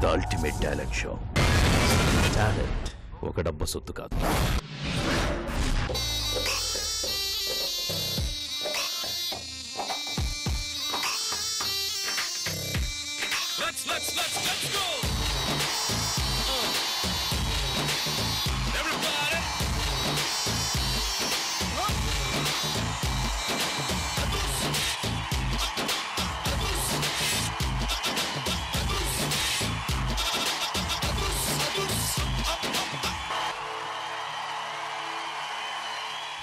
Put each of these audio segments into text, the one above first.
The ultimate talent show. Talent ఒక డబ్బు సొత్తు కాదు. Let's go! Everybody!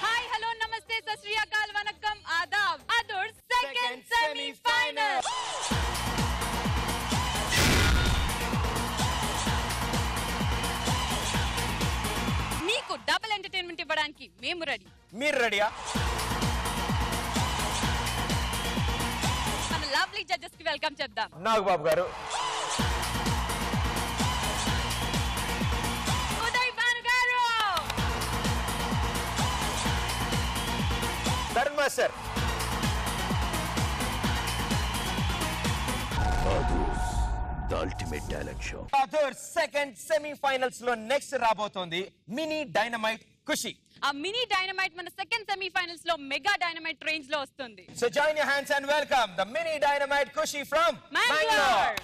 Hi, hello, namaste, sat shri akal, vanakkam, adab. Adur second semi-final. మీకు double entertainment ఇవ్వడానికి మేము రెడీ. మీరు రెడీయా? మన లవ్లీ జడ్జెస్ కి వెల్కమ్ చెప్దాం. నాగబాబు గారు, ఉదయ్ భాను గారు, ధర్మ sir, the ultimate talent show. Other second semifinals లో నెక్స్ట్ రాబోతోంది మినీ డైనమైట్ ఖుషి. ఆ మినీ డైనమైట్ మన సెకండ్ సెమీఫైనల్స్ లో మెగా డైనమైట్ రేంజ్ లో వస్తుంది. So join your hands and welcome the mini dynamite Kushi from Mangalore.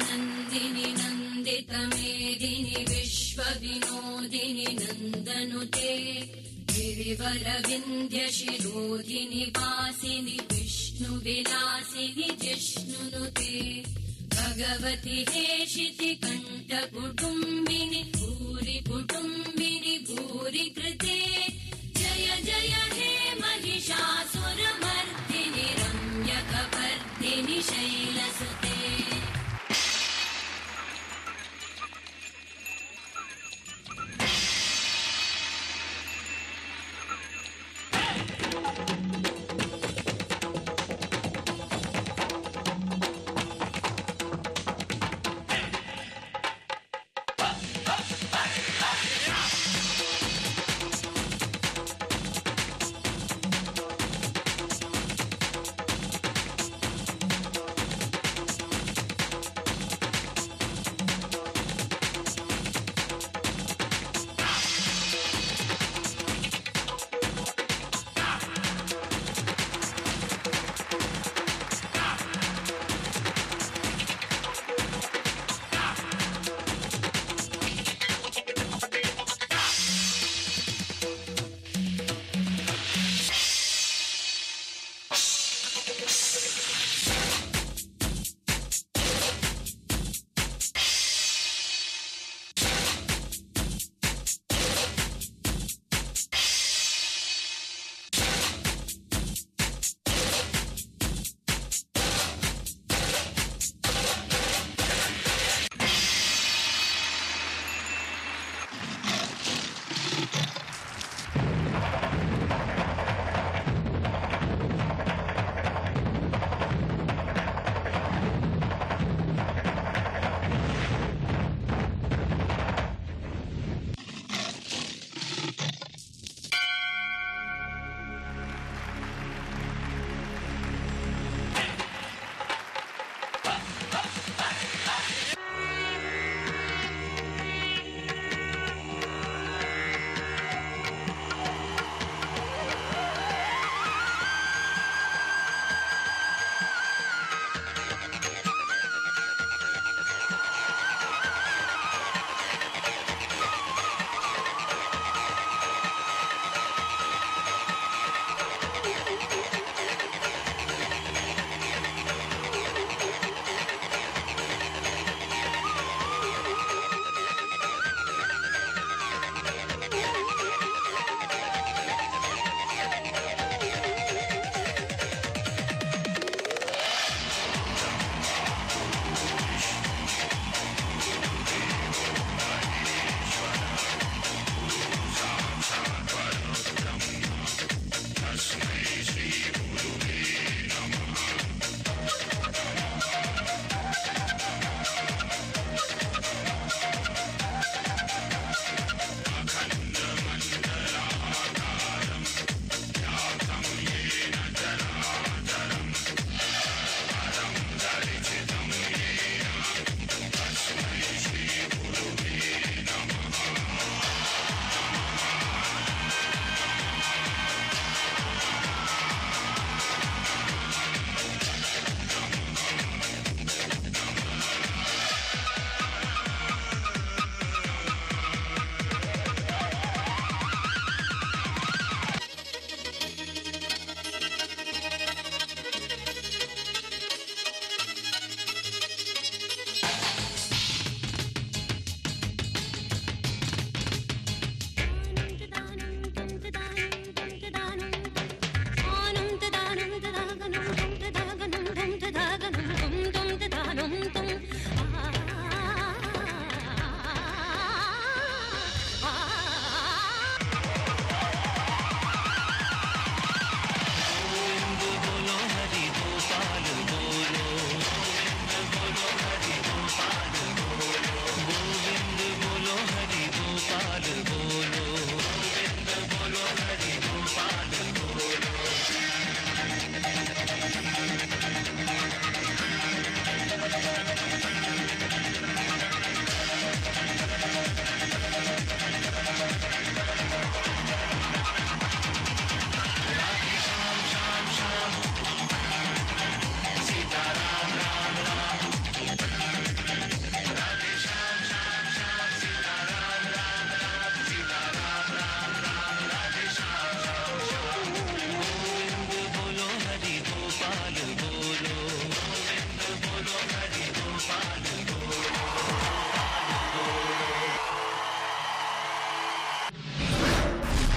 Nandini नंदितमेदिनी विश्वविनोदिनी नंदनुते Girivar Vindhya शिरोधिनि वासिनि विष्णुविलासिनि जिष्णुनुते भगवति हेशिति कंठ कुटुंबिनि भूरि कुटुंबिनि भूरि कृते जय जय हे महिषासुरमर्दिनि रम्यकपर्दिनि शैलसुते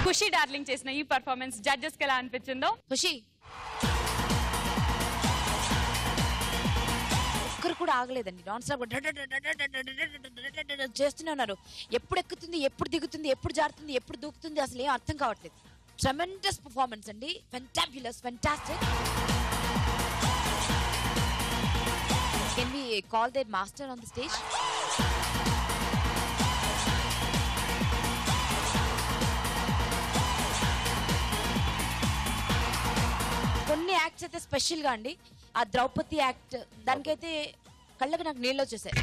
ఖుషి డార్లింగ్ చేసిన ఈ పర్ఫార్మెన్స్ జడ్జెస్ కి ఎలా అనిపించిందో? ఖుషి ఒక్కరు కూడా ఆగలేదండి. నాన్ స్టాప్ చేస్తూనే ఉన్నారు. ఎప్పుడు ఎక్కుతుంది, ఎప్పుడు దిగుతుంది, ఎప్పుడు జారుతుంది, ఎప్పుడు దూకుతుంది, అసలు ఏం అర్థం కావట్లేదు. ట్రెమెండస్ పర్ఫార్మెన్స్ అండి. Fantabulous, fantastic. Can we call that master on the stage? కొన్ని యాక్ట్స్ అయితే స్పెషల్ గా అండి. ఆ ద్రౌపది యాక్ట్ దానికైతే కళ్ళకు నాకు నీళ్ళు వచ్చేసాయి.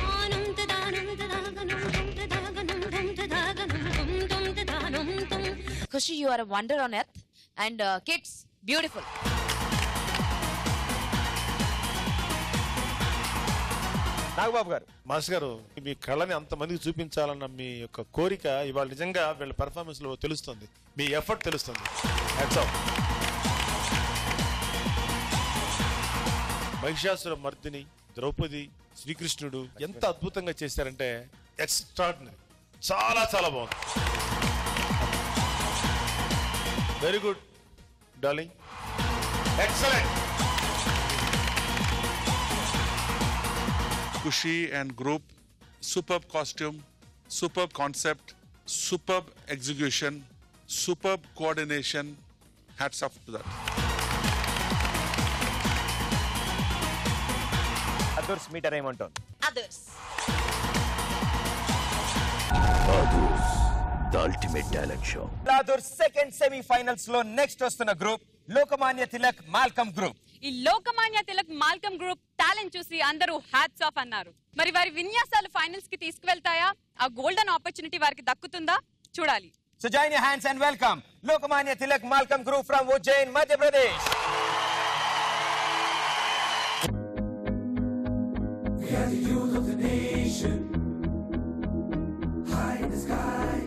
Khushi, you are a wonder on earth and kids beautiful. Nagababu గారు, మాస్టర్ గారు, మీ కళని అంతమందికి చూపించాలన్న మీ యొక్క కోరిక ఇవాళ నిజంగా వీళ్ళ పెర్ఫార్మెన్స్ లో తెలుస్తుంది. మీ ఎఫర్ట్ తెలుస్తుంది. మహిషాసుర మర్దిని, ద్రౌపది, శ్రీకృష్ణుడు ఎంత అద్భుతంగా చేశారంటే ఎక్స్ట్రాడినరీ. చాలా చాలా బాగుంది. Very good darling, excellent. Kushi and group, superb costume, superb concept, superb execution, superb coordination. Hats off to that. Adhurs meter ఏమంటారు? Adhurs the ultimate talent show. Adhurs second semifinals లో నెక్స్ట్ వస్తున్న గ్రూప్ లోకమాన్య తిలక్ మాల్కమ్ గ్రూప్. ఈ లోకమాన్య తిలక్ మాల్కమ్ గ్రూప్ టాలెంట్ చూసి అందరూ hats off అన్నారు. మరి వారి విన్యాసాలు ఫైనల్స్ కి తీసుకువెళ్తాయా? ఆ గోల్డెన్ ఆపర్చునిటీ వారికి దక్కుతుందా? చూడాలి. So join your hands and welcome Lokmanya Tilak Malcolm Group from Ujjain, Madhya Pradesh. We are the youth of the nation, high in the sky.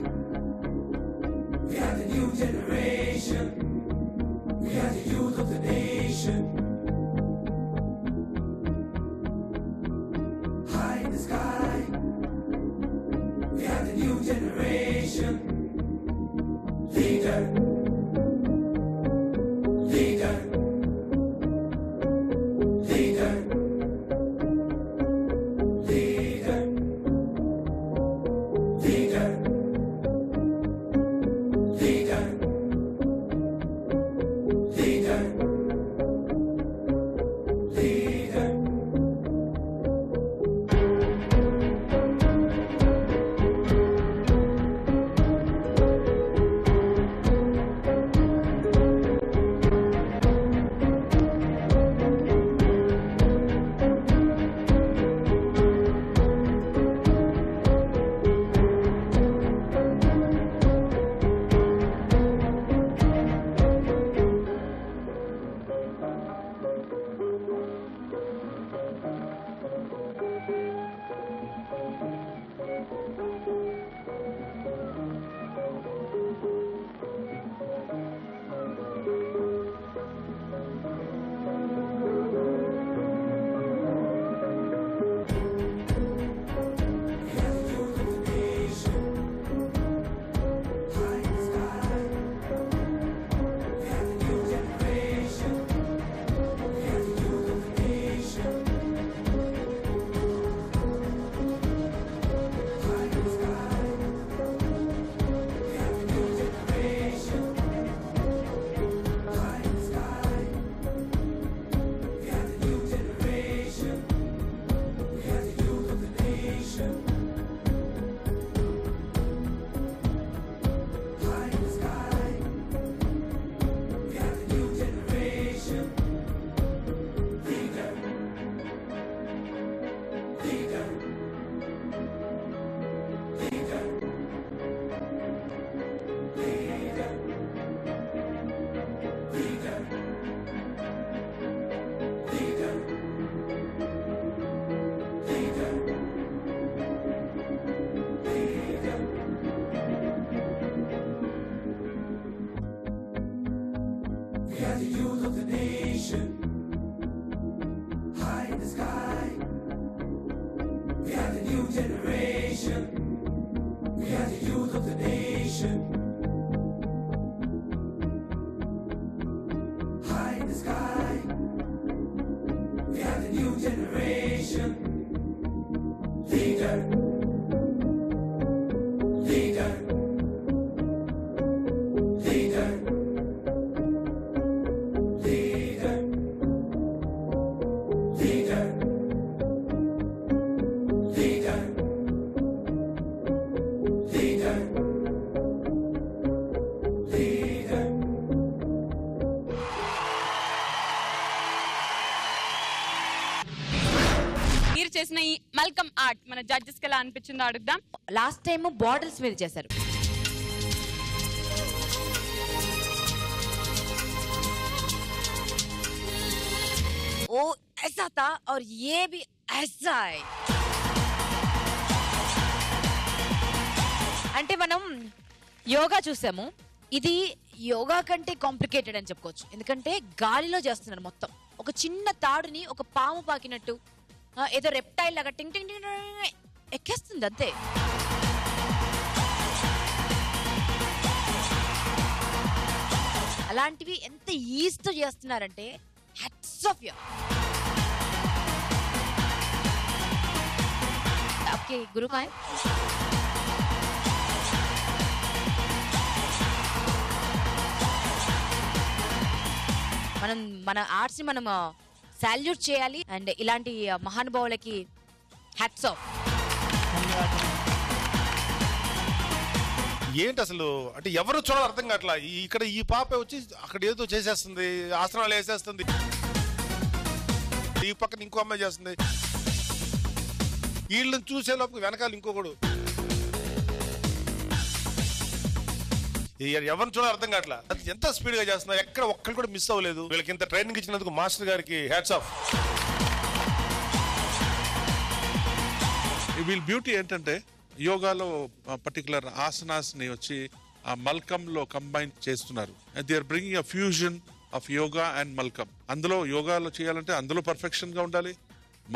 We are the new generation. We are the youth of the nation, high in the sky. We are the new generation. Leader, leader, leader, leader, leader, leader, leader, leader. We are the youth of the nation, high in the sky. We are the new generation. We are the youth of the nation, art మన judges కి ఎలా అనిపించిందో అడుగుదాం. Last time bottles మీద చేశారు. ओ ऐसा था और ये भी ऐसा है. అంటే మనం యోగా చూసాము, ఇది యోగా కంటే కాంప్లికేటెడ్ అని చెప్పుకోవచ్చు. ఎందుకంటే గాలిలో చేస్తున్నారు మొత్తం. ఒక చిన్న తాడుని ఒక పాము పాకినట్టు ఏదో రెప్టైల్ లాగా టింగ్ టింగ్ టింగ్ ఎక్కేస్తుంది అంతే. అలాంటివి ఎంత ఈజీతో చేస్తున్నారంటే హ్యాట్స్ ఆఫ్ యూ. आपके गुरु कहाँ है? మనం మన ఆర్ట్స్ ని మనం సాల్యూట్ చేయాలి. అండ్ ఇలాంటి మహానుభావులకి హ్యాట్స్ ఆఫ్. ఏంటి అసలు అంటే ఎవరు చూడాలి అర్థం కావట్లా. ఇక్కడ ఈ పాప వచ్చి అక్కడ ఏదో చేసేస్తుంది, ఆసనాలు వేసేస్తుంది, ఈ పక్కన ఇంకో అమ్మాయి చేస్తుంది, వీళ్ళని చూసే లోపు వెనకాల ఇంకొకడు. ఎవరిని చూడాలి అర్థం కావట్లా. అది ఎంత స్పీడ్ గా చేస్తున్నారు, ఎక్కడ ఒక్కరు కూడా మిస్ అవ్వలేదు. వీళ్ళకి ఇంత ట్రైనింగ్ ఇచ్చినందుకు మాస్టర్ గారికి హ్యాట్స్ ఆఫ్. వీళ్ళ బ్యూటీ ఏంటంటే యోగాలో పర్టికులర్ ఆసనాస్ ని వచ్చి ఆ మల్కమ్ లో కంబైన్ చేస్తున్నారు. They are bringing a fusion of yoga and Mallakhamb. అందులో యోగాలో చేయాలంటే అందులో పర్ఫెక్షన్ గా ఉండాలి,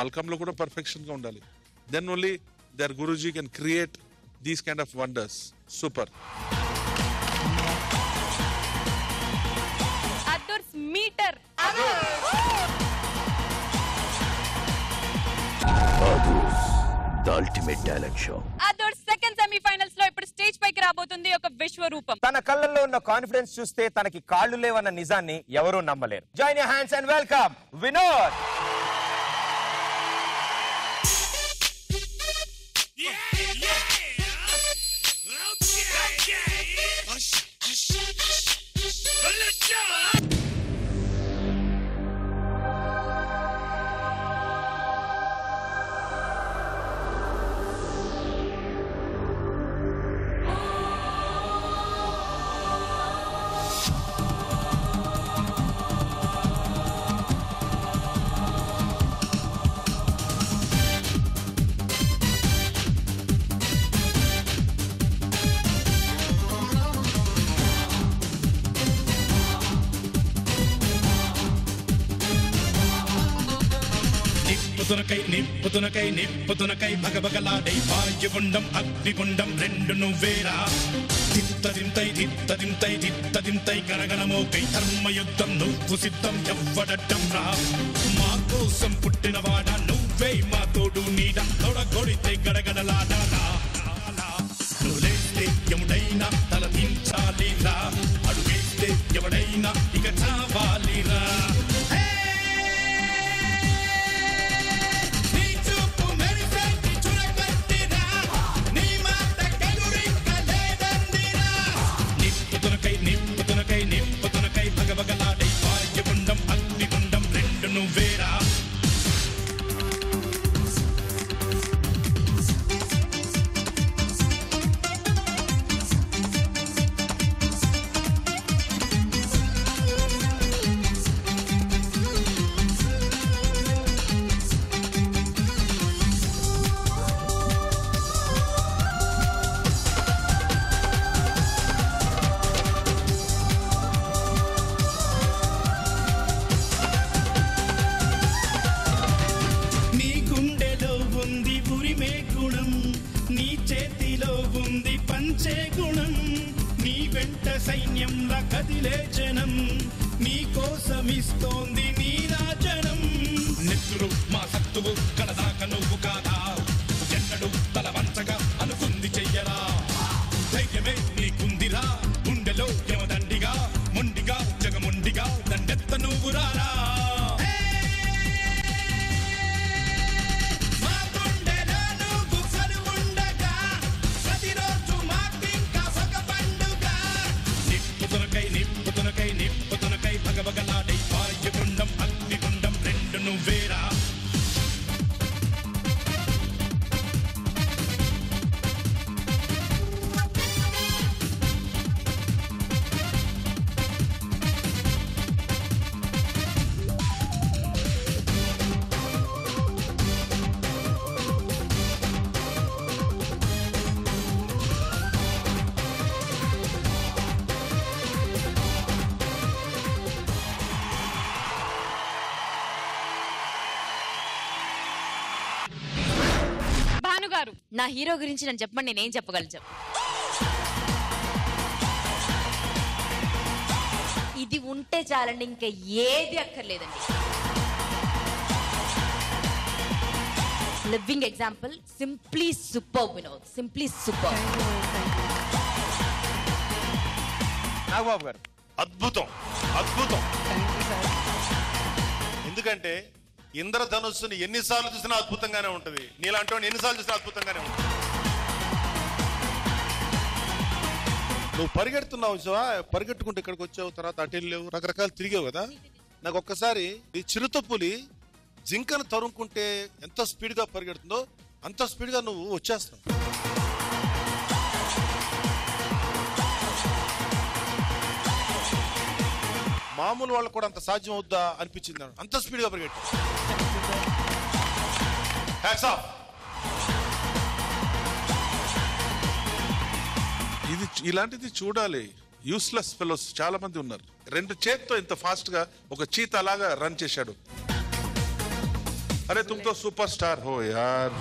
మల్కమ్ లో కూడా పర్ఫెక్షన్ గా ఉండాలి. Then only their Guruji can create these kind of wonders. Super. Adhurs మీటర్ the ultimate talent show. Adhurs second semifinals లో ఇప్పుడు స్టేజ్ పైకి రాబోతుంది ఒక విశ్వరూపం. తన కళ్ళల్లో ఉన్న కాన్ఫిడెన్స్ చూస్తే తనకి కాళ్ళు లేవన్న నిజాన్ని ఎవరూ నమ్మలేరు. Join your hands and welcome Vinod. నిప్పుతునకై నిప్పుతునకై భగభగలాడై వాయుగుండం అగ్నిగుండం రెండు నువ్వేరా. దిత్తదింతై గరగణమోకై ధర్మయుద్ధం నువ్వు సిద్ధం ఎవ్వడట్టం రా. మా కోసం పుట్టినవాడా నువ్వే మా తోడు నీడ. తొడగొడితే గడగడలాడాలా. నువ్వు లేస్తే ఎముడైనా తల దించాలిరా. అడుగేస్తే ఎవడైనా ఇక చావాలిరా. నిప్పుతునకై భగభగలాడై వాయుగుండం అగ్నిగుండం రెండు నువ్వేరా. సైన్యంలా కదిలే జనం నీ కోసమిస్తోంది నీరాజనం. నెత్తురు మా సత్తువు కడదాక నువ్వు కాదా. ఎన్నడు తల వంచగా అనుకుంది చెయ్యరా. ధైర్యమే నీకుందిరా. గుండెలో యమదండిగా మొండిగా జగముండిగా దండెత్త నువ్వు రారా. నిప్పుతునకై భగభగలాడై వాయుగుండం అగ్నిగుండం రెండు నువ్వేరా. చెప్తారు? నా హీరో గురించి నన్ను చెప్పండి, నేనేం చెప్పగలను చెప్పు. ఇది ఉంటే చాలండి, ఇంకా ఏది అక్కర్లేదండి. Living example, simply super Vinod, simply super. Nagababu గారు అద్భుతం అద్భుతం. ఎందుకంటే ఇంద్రధనుస్సుని ఎన్నిసార్లు చూసినా అద్భుతంగానే ఉంటుంది, నీలాంటి వాడిని ఎన్నిసార్లు చూసినా అద్భుతంగానే ఉంటుంది. నువ్వు పరిగెడుతున్నావు చూసా, పరిగెట్టుకుంటూ ఇక్కడికి వచ్చావు, తర్వాత అటు వెళ్ళావు, రకరకాలు తిరిగావు కదా. నాకు ఒక్కసారి ఈ చిరుతపులి జింకను తరుముకుంటే ఎంత స్పీడ్గా పరిగెడుతుందో అంత స్పీడ్గా నువ్వు వచ్చేస్తావు. మామూలు వాళ్ళకు కూడా అంత సాధ్యం అవుద్దా అనిపించింది, అంత స్పీడ్గా పరిగెట్టు. Hats off. ఇది ఇలాంటిది చూడాలి. యూస్లెస్ ఫెలోస్ చాలా మంది ఉన్నారు. 2 చేత్తో ఇంత ఫాస్ట్ గా ఒక చీత అలాగా రన్ చేశాడు. అరే తుమ్తో సూపర్ స్టార్ హో యార్.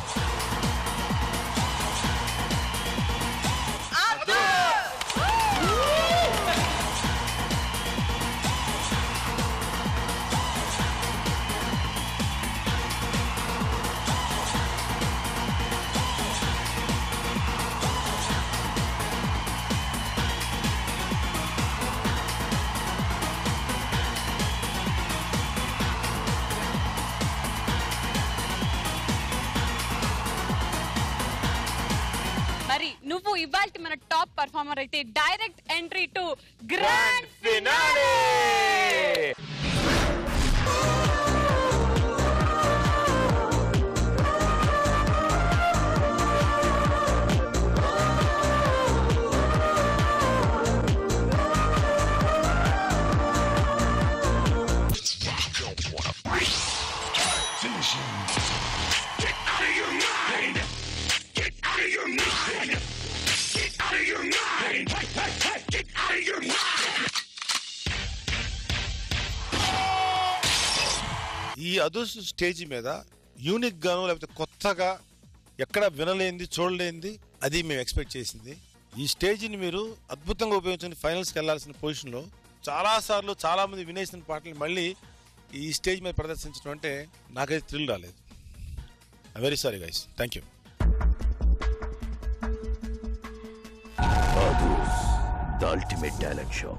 నువ్వు ఇవాల్టి మన టాప్ పర్ఫార్మర్ అయితే direct entry to grand finale. ఈ అదృష్ట స్టేజ్ మీద యూనిక్ గాను లేకపోతే కొత్తగా ఎక్కడ వినలేంది చూడలేంది అది మేము ఎక్స్పెక్ట్ చేసింది. ఈ స్టేజ్ని మీరు అద్భుతంగా ఉపయోగించుకుని ఫైనల్స్కి వెళ్లాల్సిన పొజిషన్లో చాలాసార్లు చాలామంది వినేసిన పాటలు మళ్ళీ ఈ స్టేజ్ మీద ప్రదర్శించడం అంటే నాకైతే థ్రిల్ రాలేదు. I very sorry guys, thank you. The ultimate talent show.